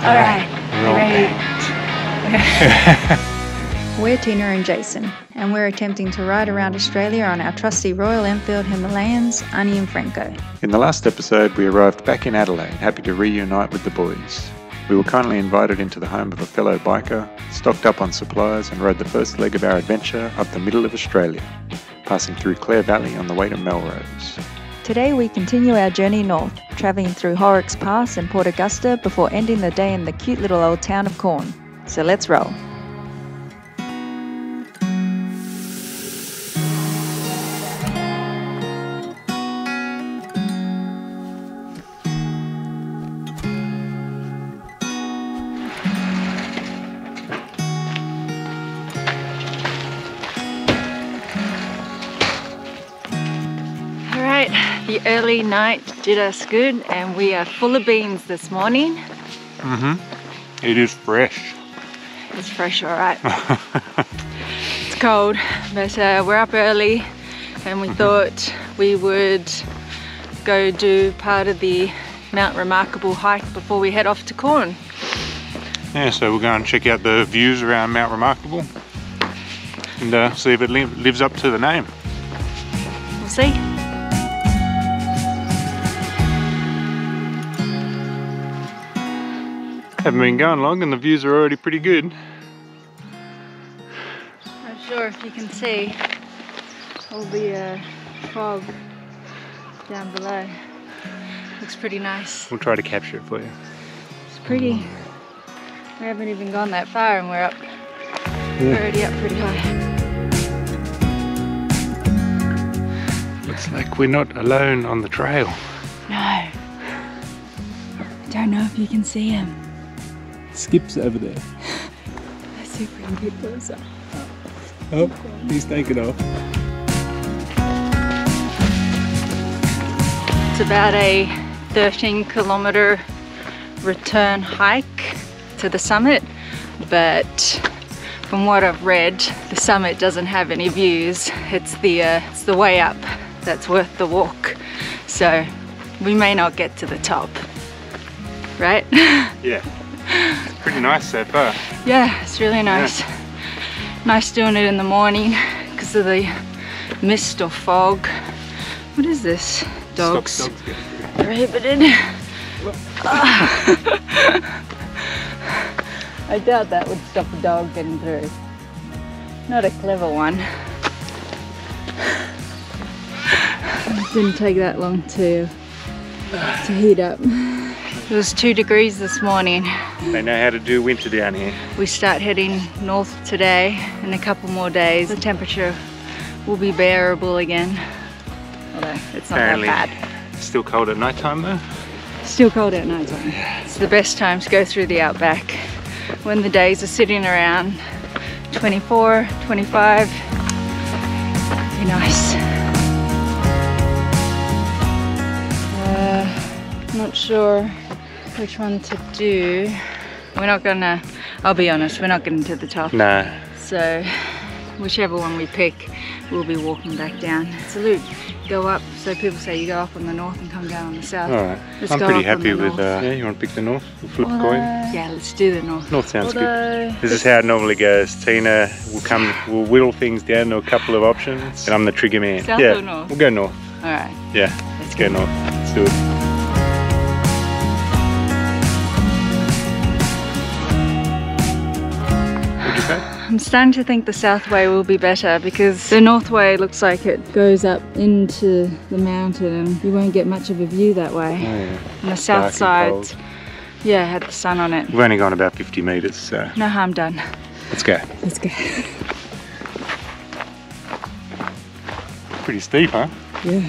Alright, great. We're Tina and Jason, and we're attempting to ride around Australia on our trusty Royal Enfield Himalayans, Ani and Franco. In the last episode, we arrived back in Adelaide, happy to reunite with the boys. We were kindly invited into the home of a fellow biker, stocked up on supplies, and rode the first leg of our adventure up the middle of Australia, passing through Clare Valley on the way to Melrose. Today we continue our journey north, travelling through Horrocks Pass and Port Augusta before ending the day in the cute little old town of Corn. So let's roll. The early night did us good and we are full of beans this morning. It is fresh. It's fresh, alright. It's cold, but we're up early and we thought we would go do part of the Mount Remarkable hike before we head off to Corn. Yeah, so we'll go and check out the views around Mount Remarkable and see if it lives up to the name. We'll see. Haven't been going long and the views are already pretty good. Not sure if you can see all the fog down below. Looks pretty nice. We'll try to capture it for you. It's pretty. We haven't even gone that far and we're up. We're already up pretty high. Looks like we're not alone on the trail. No. I don't know if you can see him. Skip's over there. Let's see if we can get closer. Oh, he's taken off. It's about a 13-kilometre return hike to the summit, but from what I've read, the summit doesn't have any views. It's the way up that's worth the walk. So we may not get to the top, right? Yeah. It's pretty nice so far. Yeah, it's really nice. Yeah. Nice doing it in the morning because of the mist or fog. What is this? Dogs. Prohibited. I doubt that would stop a dog getting through. Not a clever one. It didn't take that long to heat up. It was 2 degrees this morning. They know how to do winter down here. We start heading north today. In a couple more days, the temperature will be bearable again. Although it's not Apparently, that bad. Still cold at night time though? Still cold at night time. It's the best time to go through the outback when the days are sitting around 24, 25. Be nice. Not sure which one to do. We're not gonna, I'll be honest, we're not getting to the top. No. So whichever one we pick, we'll be walking back down. It's a loop. Go up, so people say you go up on the north and come down on the south. Alright. I'm pretty happy with, yeah, you want to pick the north? We'll flip a coin? Yeah, let's do the north. North sounds good. This is how it normally goes. Tina will whittle things down to a couple of options, and I'm the trigger man. South yeah, or north? We'll go north. Alright. Yeah, let's go north. Let's do it. I'm starting to think the south way will be better because the north way looks like it goes up into the mountain and you won't get much of a view that way. Oh, yeah. And the south side, yeah, had the sun on it. We've only gone about 50 metres, so... No harm done. Let's go. Let's go. Pretty steep, huh? Yeah.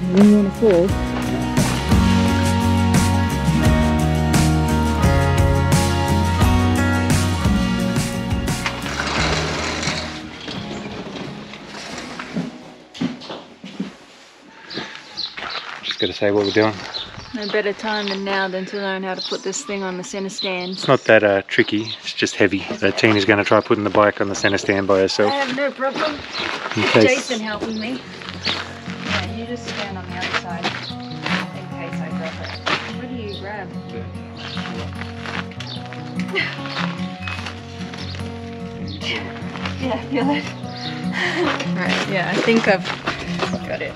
I wouldn't want to fall. Got to say what we're doing. No better time than now than to learn how to put this thing on the centre stand. It's not that tricky, it's just heavy. So Tina's going to try putting the bike on the centre stand by herself. I have no problem. Jason helping me. Yeah, you just stand on the other side in case I drop it. What do you grab? grab. Yeah, feel it. Right, yeah, I think I've got it.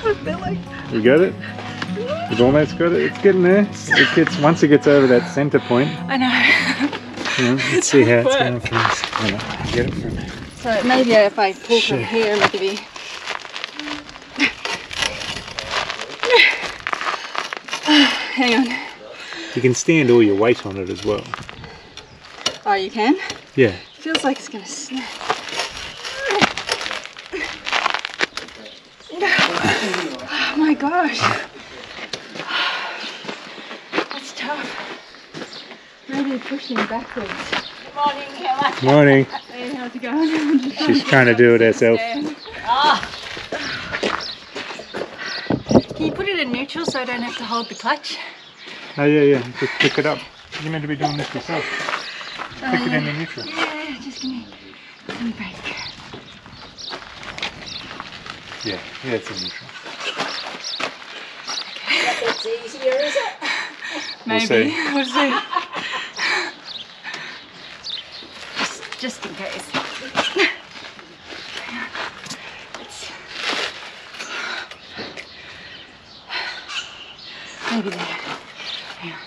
I feel like... You got it? You've almost got it. It's getting there. It gets, once it gets over that center point. I know. Let's see how it's going from this. Get it from there. So maybe if I pull from here, maybe. Hang on. You can stand all your weight on it as well. Oh, you can? Yeah. Feels like it's gonna snap. Oh my gosh. That's tough. Maybe pushing backwards. Good morning, Helen. Morning. Hey, how's it going? She's trying to do it herself. Can you put it in neutral so I don't have to hold the clutch? Oh yeah, just pick it up. You're meant to be doing this yourself. Pick it in the neutral. Yeah, just give me a break. Yeah, it's in neutral. That's easier, is it? Maybe. We'll see. Just in case. Maybe there. Hang on.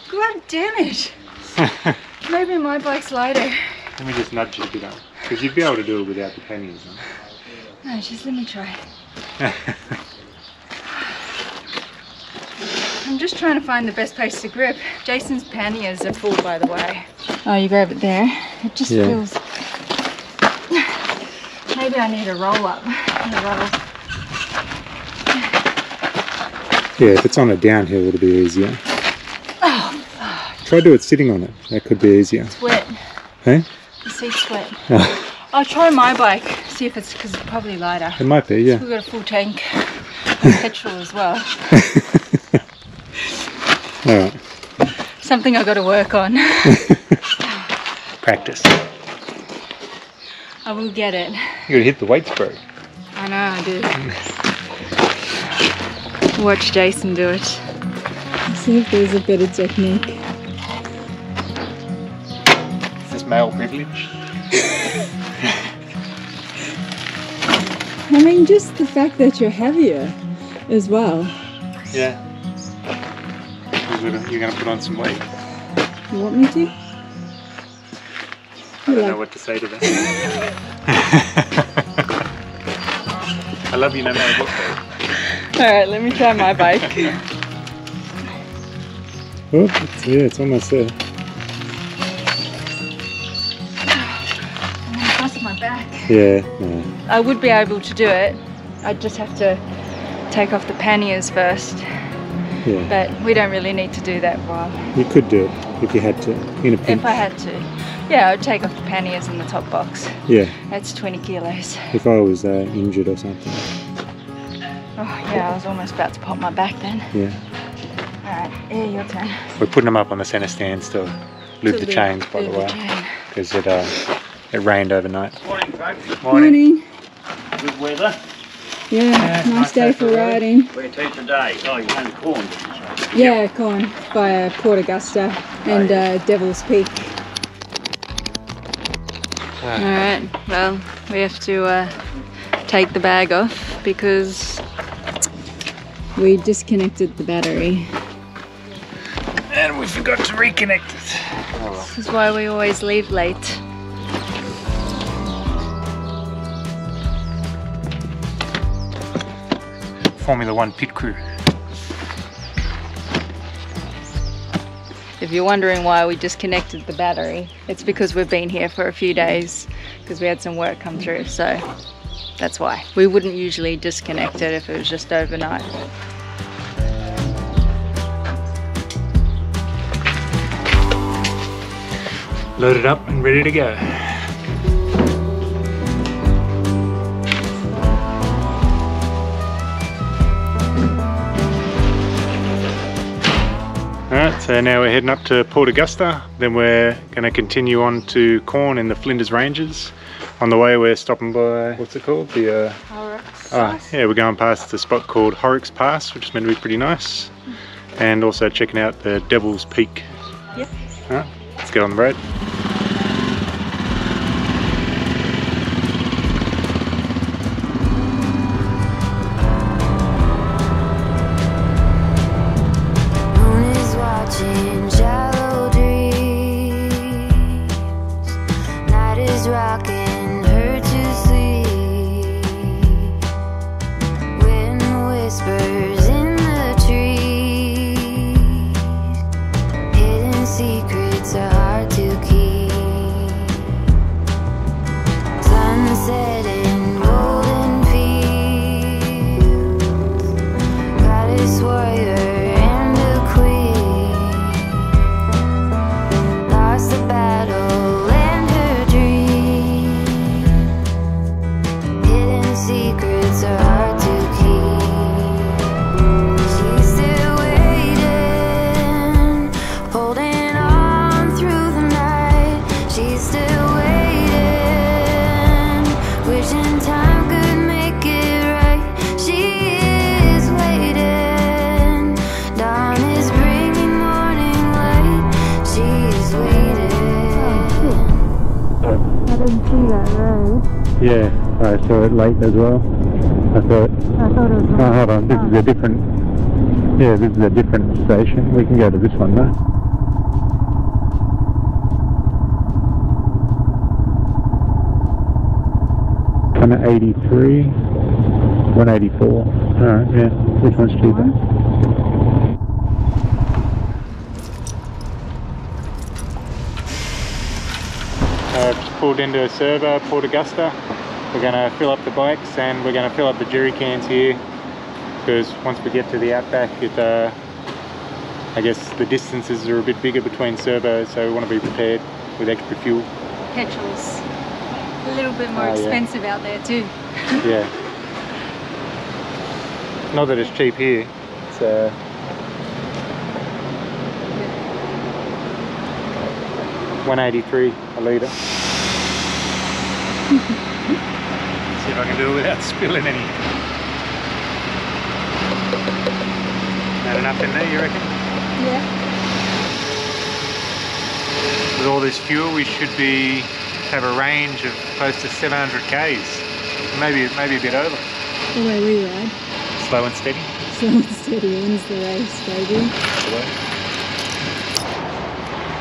God damn it! Maybe my bike's lighter. Let me just nudge it a bit up. Because you'd be able to do it without the panniers on. No, just let me try. I'm just trying to find the best place to grip. Jason's panniers are full, by the way. Oh, you grab it there. It just feels... Maybe I need a roll up. Yeah, if it's on a downhill, it'll be easier. Oh, fuck. Try to do it sitting on it. That could be easier. It's wet. Hey? The seat's wet. Oh. I'll try my bike, see if it's, because it's probably lighter. It might be, yeah. We've got a full tank of petrol as well. Alright. Something I've got to work on. Practice. I will get it. You gotta hit the weights, bro. I know, I do. Watch Jason do it. Let's see if there's a better technique. Is this male privilege? I mean, just the fact that you're heavier as well. Yeah. You're going to put on some weight. You want me to? I don't know what to say to that. I love you no matter what, though. Alright, let me try my bike. Oh, it's almost there. I'm going to bust my back. Yeah, no. I would be able to do it. I'd just have to take off the panniers first. Yeah. But we don't really need to do that while. You could do it if you had to, in a pinch. If I had to. Yeah, I'd take off the panniers in the top box. Yeah. That's 20 kilos. If I was injured or something. Oh yeah, I was almost about to pop my back then. Yeah. Alright, yeah, your turn. We're putting them up on the centre stands to loop the chains, by the way. Because it rained overnight. Morning, folks. Morning. Good weather. Yeah, nice day for riding. Where to today? Oh, you're going to Corn, did you say? Yeah, Corn via Port Augusta and Devil's Peak. Alright, well, we have to take the bag off because we disconnected the battery. And we forgot to reconnect it. Oh well. This is why we always leave late. Formula One pit crew. If you're wondering why we disconnected the battery, it's because we've been here for a few days because we had some work come through, so that's why. We wouldn't usually disconnect it if it was just overnight. Loaded up and ready to go. Alright, so So now we're heading up to Port Augusta, then we're going to continue on to Corn in the Flinders Ranges. On the way we're stopping by, what's it called? The Horrocks Pass. yeah, we're going past a spot called Horrocks Pass, which is meant to be pretty nice. And also checking out the Devil's Peak. Yep. Alright, let's get on the road. Rocking her to sleep. Wind whispers in the trees. Hidden secrets are hard to keep. Sunset in golden fields. Goddess warrior and a queen. Lost the battle. Secrets are hard to keep. She's still waiting, holding on through the night. She's still waiting, wishing time could make it right. She is waiting, dawn is bringing morning light. She's waiting. I didn't see that road. Yeah, I saw it late as well. I thought it was oh, hold on, this is a different, yeah, this is a different station. We can go to this one though. Kind of 83, 184. Alright, yeah, which one's cheaper? I've just pulled into a servo, Port Augusta. We're going to fill up the bikes and we're going to fill up the jerry cans here, because once we get to the outback, I guess the distances are a bit bigger between servos, so we want to be prepared with extra fuel. Petrol's a little bit more expensive out there too. Yeah. Not that it's cheap here. It's $1.83 a litre. See if I can do it without spilling any. Not enough in there, you reckon? Yeah. With all this fuel, we should have a range of close to 700 k's. Maybe a bit over. The way we ride. Slow and steady. Slow and steady wins the race, baby.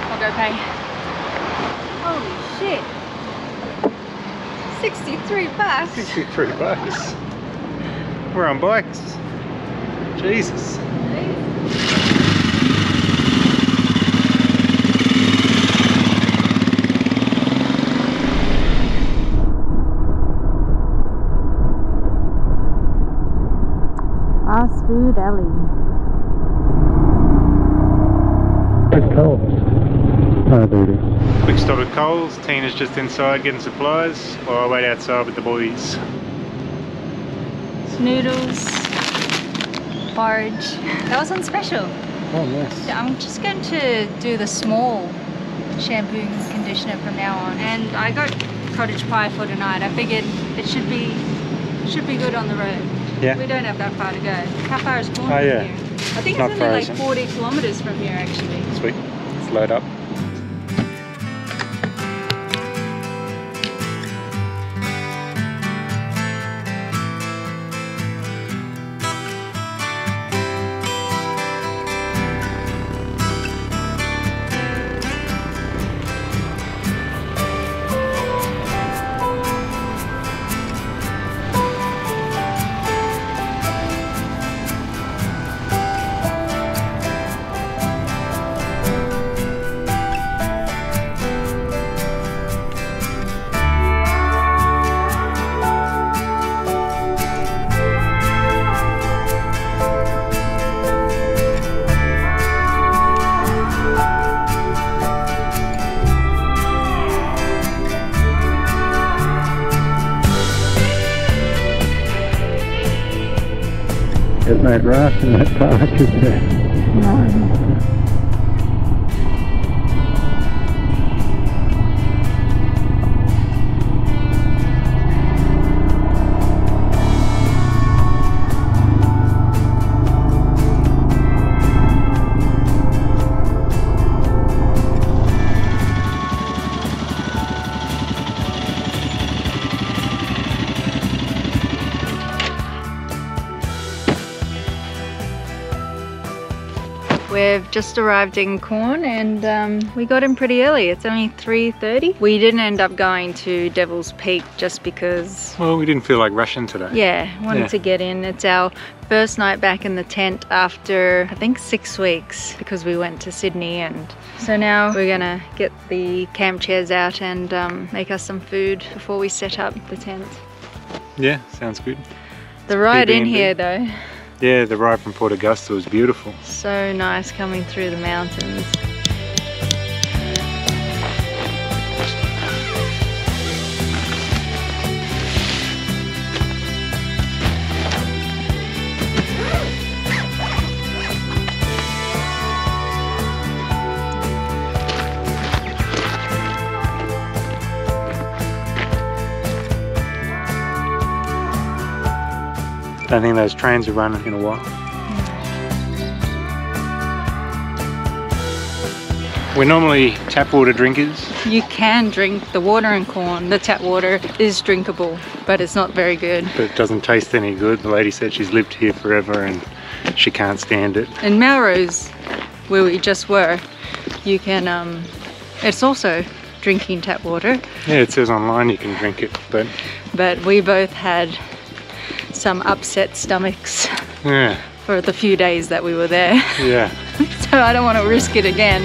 I'll go pay. Holy shit. 63 bucks. 63 bucks. We're on bikes. Jesus. Fast food alley. It's cold. Oh, there it is. Quick stop at Coles. Tina's just inside getting supplies while I wait outside with the boys. Noodles, porridge. That was on special. Oh, nice. I'm just going to do the small shampoo and conditioner from now on. And I got cottage pie for tonight. I figured it should be good on the road. Yeah. We don't have that far to go. How far is Corn Oh, from yeah. here? I think Not it's only frozen. like 40 kilometers from here actually. Sweet. Let's load up. There's no grass in that park, is there? No. We've just arrived in Corn and we got in pretty early. It's only 3:30. We didn't end up going to Devil's Peak just because... Well, we didn't feel like rushing today. Yeah, wanted to get in. It's our first night back in the tent after, I think, 6 weeks because we went to Sydney. And so now we're gonna get the camp chairs out and make us some food before we set up the tent. Yeah, sounds good. The ride in PB&B. here though, Yeah, the ride from Port Augusta was beautiful. so nice coming through the mountains. I don't think those trains are running in a while. We're normally tap water drinkers. You can drink the water in Corn. The tap water is drinkable, but it's not very good. But it doesn't taste any good. The lady said she's lived here forever and she can't stand it. In Melrose, where we just were, you can, it's also drinking tap water, Yeah, it says online you can drink it, but but we both had some upset stomachs yeah, for the few days that we were there. yeah. So I don't want to risk it again.